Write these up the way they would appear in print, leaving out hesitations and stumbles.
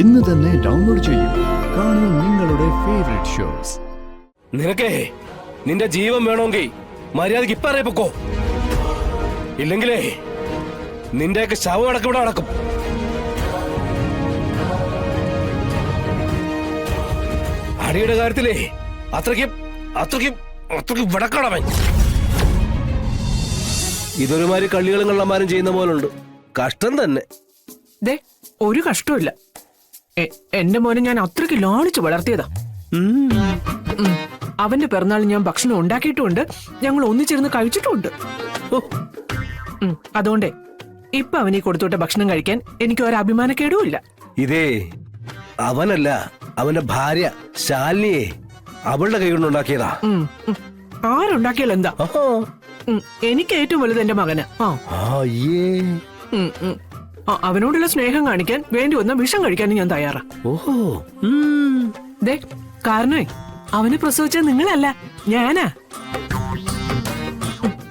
ഇന്ന് തന്നെ ഡൗൺലോഡ് ചെയ്യൂ. കാണൂ നിങ്ങളുടെ ഫേവറേറ്റ് ഷോസ്. നിനക്കേ നിന്റെ ജീവൻ വേണമെങ്കിൽ മര്യാദക്ക് ഇപ്പറേ പൊക്കോ, ഇല്ലെങ്കിലേ നിന്റെയൊക്കെ ശവം അടക്കം ഇവിടെ നടക്കും. അടിയുടെ കാര്യത്തിലേ അത്രയ്ക്ക് വിടക്കണവൻ. ഇതൊരുമാതിരി കള്ളികളും കള്ളന്മാരും ചെയ്യുന്ന പോലുണ്ട്. കഷ്ടം തന്നെ. ഒരു കഷ്ടമില്ല. എന്റെ മോനെ ഞാൻ അത്രയ്ക്ക് ലാളിച്ച് വളർത്തിയതാ. അവന്റെ പിറന്നാൾ ഞാൻ ഭക്ഷണം ഉണ്ടാക്കിയിട്ടുമുണ്ട്, ഞങ്ങൾ ഒന്നിച്ചിരുന്ന് കഴിച്ചിട്ടുമുണ്ട്. അതുകൊണ്ടേ ഇപ്പൊ അവനീ കൊടുത്തോട്ടെ ഭക്ഷണം കഴിക്കാൻ എനിക്ക് ഒരു അഭിമാനക്കേടും ഇല്ല. ഇതേ അവനല്ല, അവന്റെ ഭാര്യ ശാലിനിയെ അവളുടെ കൈ കൊണ്ടുണ്ടാക്കിയതാ. ആരുണ്ടാക്കിയാൽ എന്താ, എനിക്ക് ഏറ്റവും വലുത് എന്റെ മകന്. അവനോടുള്ള സ്നേഹം കാണിക്കാൻ വേണ്ടി വന്ന വിഷം കഴിക്കാനും ഞാൻ തയ്യാറാ. കാരണമേ അവനെ പ്രസവിച്ച നിങ്ങളല്ല, ഞാനാ.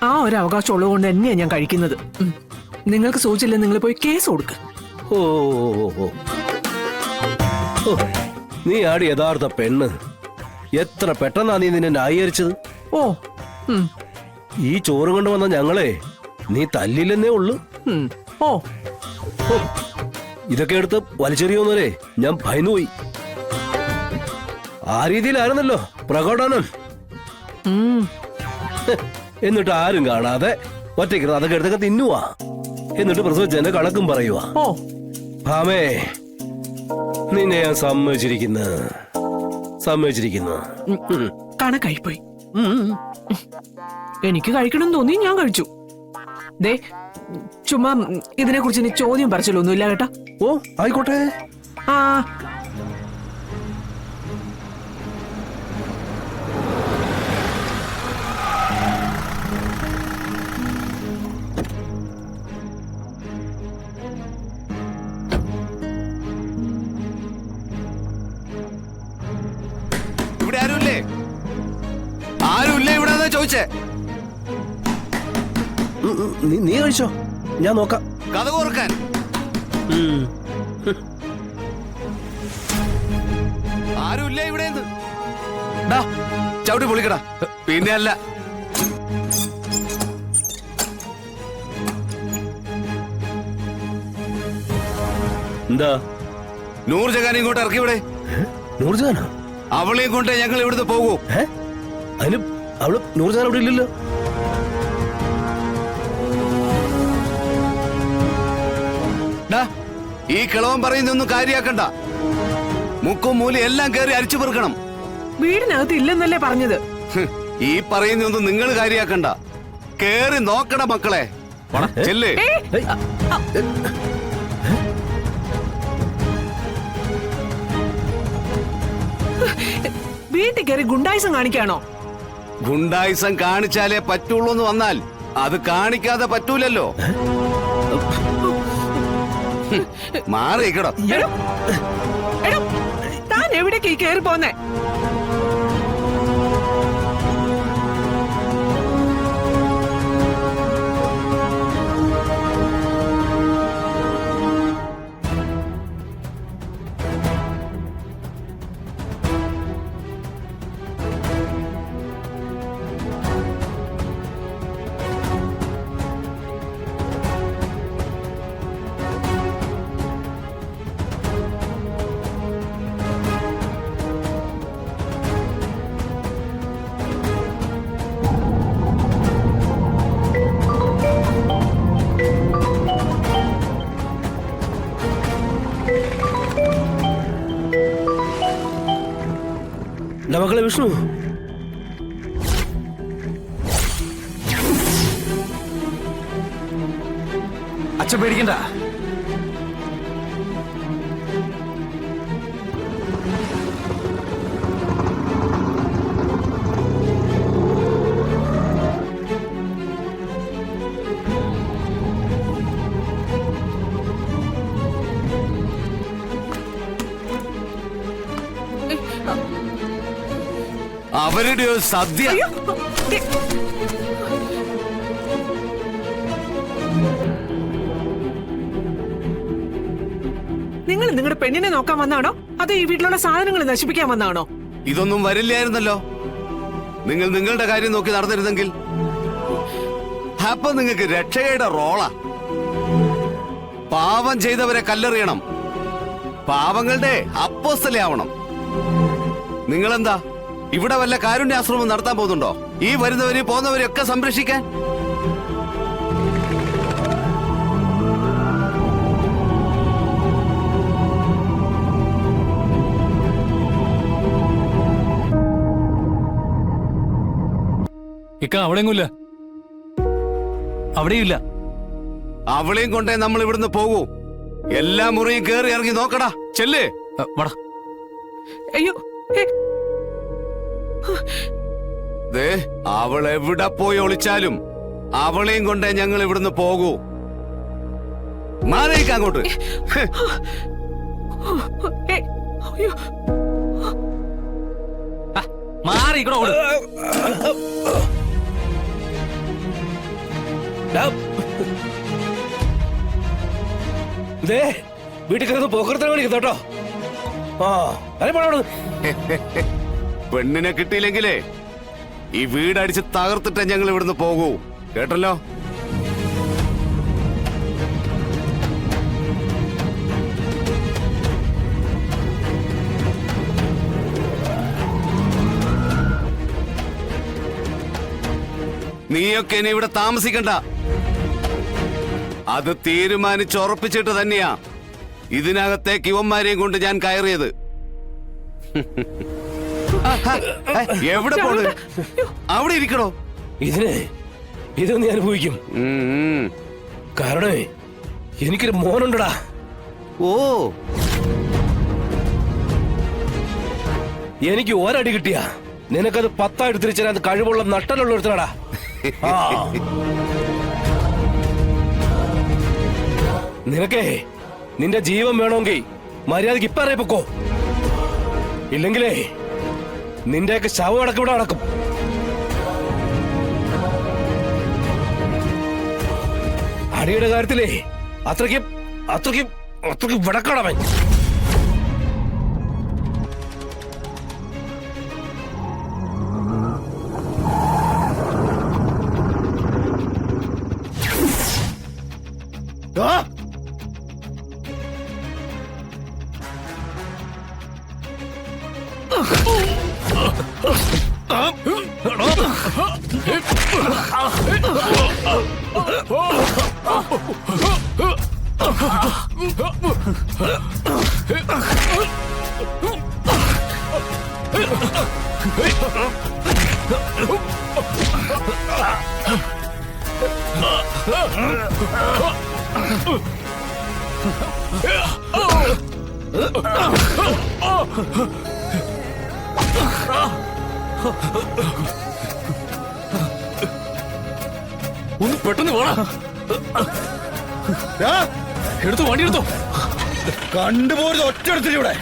ആ ഒരു അവകാശം ഉള്ളതുകൊണ്ട് തന്നെയാ ഞാൻ കഴിക്കുന്നത്. നിങ്ങൾക്ക് സൂചിച്ചില്ല, നിങ്ങൾ പോയി കേസ് കൊടുക്ക. നീ ആടി യഥാർത്ഥ പെണ്ണ്. എത്ര പെട്ടെന്നാ നീ നിന്നെ ന്യായീകരിച്ചത്. ഈ ചോറ് കൊണ്ട് വന്ന ഞങ്ങളെ നീ തല്ലില്ലെന്നേ ഉള്ളു. ഇതൊക്കെ എടുത്ത് വലിച്ചെറിയോന്നേ ഞാൻ ഭയന്നുപോയി. ആ രീതിയിലായിരുന്നല്ലോ പ്രകടനം. എന്നിട്ട് ആരും കാണാതെ ഒറ്റയ്ക്ക് അതൊക്കെ എടുത്തൊക്കെ തിന്നുവാ. എന്നിട്ട് പ്രസവിച്ചെന്റെ കണക്കും പറയുവാ. ഭാമേ, നിന്നെ ഞാൻ സമ്മതിച്ചിരിക്കുന്നു. കണക്കായി പോയി. എനിക്ക് കഴിക്കണം തോന്നി, ഞാൻ കഴിച്ചു. ചുമ്മാ ഇതിനെ കുറിച്ച് നീ ചോദ്യം പറിച്ചില്ലൊന്നുമില്ല കേട്ടാ. ആയിക്കോട്ടെ. ഇവിടെ ആരുമില്ലേ ഇവിടെ ചോദിച്ചേ. നീ കഴിച്ചോ, ഞാൻ നോക്കാം. കഥ ഓർക്കാൻ ആരുമില്ലേ ഇവിടെ? ചവിട്ടി പൊളിക്കടാ. പിന്നെ അല്ല, എന്താ നൂർജഹാൻ ഇങ്ങോട്ട് ഇറക്കി ഇവിടെ. നൂർജഹാനോ? അവളെയും കൊണ്ട് ഞങ്ങൾ ഇവിടുന്ന് പോകൂ. അതിന് അവള് നൂർജഹാൻ അവിടെ ഇല്ലല്ലോ. ഈ കിളവൻ പറയുന്നൊന്നും കാര്യാക്കണ്ട. മുക്കും മൂലി എല്ലാം കയറി അരിച്ചു പെറുക്കണം. വീടിനകത്ത് ഇല്ലെന്നല്ലേ പറഞ്ഞത്. ഈ പറയുന്നൊന്നും നിങ്ങൾ കാര്യാക്കണ്ട. കേറി നോക്കണ മക്കളെ. ചെല്ലേ. വീട്ടിൽ കയറി ഗുണ്ടായിസം കാണിക്കാണോ? ഗുണ്ടായിസം കാണിച്ചാലേ പറ്റുള്ളൂ എന്ന് വന്നാൽ അത് കാണിക്കാതെ പറ്റൂലല്ലോ. മാറിക്കടോ. താൻ എവിടേക്ക് കയറി പോന്നേ? മക്കളെ വിഷ്ണു, അച്ഛൻ പേടിക്കണ്ട. അവരുടെ ഒരു സദ്യ. നിങ്ങൾ നിങ്ങളുടെ പെണ്ണിനെ നോക്കാൻ വന്നാണോ അതോ ഈ വീട്ടിലുള്ള സാധനങ്ങൾ നശിപ്പിക്കാൻ വന്നാണോ? ഇതൊന്നും വരില്ലായിരുന്നല്ലോ. നിങ്ങൾ നിങ്ങളുടെ കാര്യം നോക്കി നടന്നിരുന്നെങ്കിൽ. അപ്പൊ നിങ്ങൾക്ക് രക്ഷയുടെ റോളാ. പാവം ചെയ്തവരെ കല്ലെറിയണം, പാവങ്ങളുടെ അപ്പോസ്തലയാവണം. നിങ്ങളെന്താ ഇവിടെ വല്ല കാരുണ്യാശ്രമം നടത്താൻ പോകുന്നുണ്ടോ? ഈ വരുന്നവരെയും പോകുന്നവരെയും ഒക്കെ സംരക്ഷിക്കാൻ. ഇക്ക അവിടെയെങ്കില്ല, അവിടെയില്ല. അവളെയും കൊണ്ടേ നമ്മൾ ഇവിടുന്ന് പോകൂ. എല്ലാ മുറിയും കേറി ഇറങ്ങി നോക്കടാ. ചെല്ലേ. വടാ. അയ്യോ, ദേ, അവൾ എവിടെ പോയി ഒളിച്ചാലും അവളെയും കൊണ്ടേ ഞങ്ങൾ ഇവിടുന്ന് പോകൂ. മാറിയേക്ക് അങ്ങോട്ട്. അയ്യോ, മാറി ഇക്കടോ. വീട്ടിൽ കിടന്ന് പോക്കറത്തിനെ വിളിക്കുന്നു കേട്ടോ. ആ അതെ പോണോട്. പെണ്ണിനെ കിട്ടിയില്ലെങ്കിലേ ഈ വീടടിച്ച് തകർത്തിട്ടേ ഞങ്ങൾ ഇവിടുന്ന് പോകൂ. കേട്ടല്ലോ? നീയൊക്കെ ഇനി ഇവിടെ താമസിക്കണ്ട. അത് തീരുമാനിച്ചുറപ്പിച്ചിട്ട് തന്നെയാ ഇതിനകത്തേക്ക് ഇവന്മാരെയും കൊണ്ട് ഞാൻ കയറിയത്. എവിടെ പോണ്? അവിടെ ഇരിക്കണോ? ഇതൊന്ന് ഞാൻ അനുഭവിക്കും. കാരണം എനിക്കൊരു മോനുണ്ടടാ. ഓ, എനിക്ക് ഒരടി കിട്ടിയ നിനക്കത് 10 തിരിച്ചാൽ അത് കഴിവുള്ള നട്ടലുള്ള ഒരുത്തനാടാ. നിനക്കേ നിന്റെ ജീവൻ വേണമെങ്കിൽ മര്യാദക്ക് ഇപ്പൊ അറിയപ്പോ. ഇല്ലെങ്കിലേ നിന്റെയൊക്കെ ശവം അടക്കം ഇവിടെ നടക്കും. അടിയുടെ കാര്യത്തിലേ അത്രയ്ക്ക് വിടക്കണവൻ. ഒന്ന് പെട്ടെന്ന് വേണം. എടുത്തു, വണ്ടി എടുത്തോ. കണ്ടുപോരുത് ഒറ്റ ഇവിടെ.